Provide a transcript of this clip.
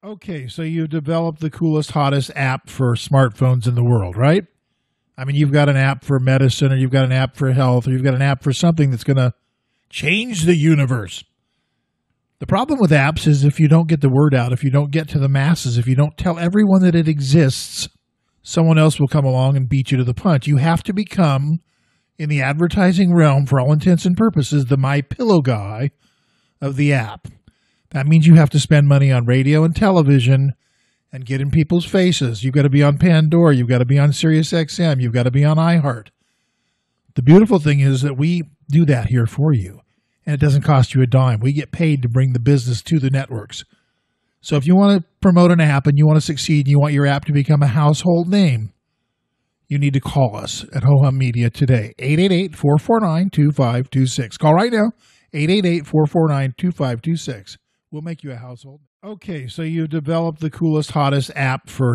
Okay, so you've developed the coolest, hottest app for smartphones in the world, right? I mean, you've got an app for medicine, or you've got an app for health, or you've got an app for something that's going to change the universe. The problem with apps is if you don't get the word out, if you don't get to the masses, if you don't tell everyone that it exists, someone else will come along and beat you to the punch. You have to become, in the advertising realm, for all intents and purposes, the My Pillow guy of the app. That means you have to spend money on radio and television and get in people's faces. You've got to be on Pandora. You've got to be on Sirius XM. You've got to be on iHeart. The beautiful thing is that we do that here for you, and it doesn't cost you a dime. We get paid to bring the business to the networks. So if you want to promote an app and you want to succeed and you want your app to become a household name, you need to call us at Ho-Hum Media today, 888-449-2526. Call right now, 888-449-2526. We'll make you a household. Okay, so you've developed the coolest, hottest app for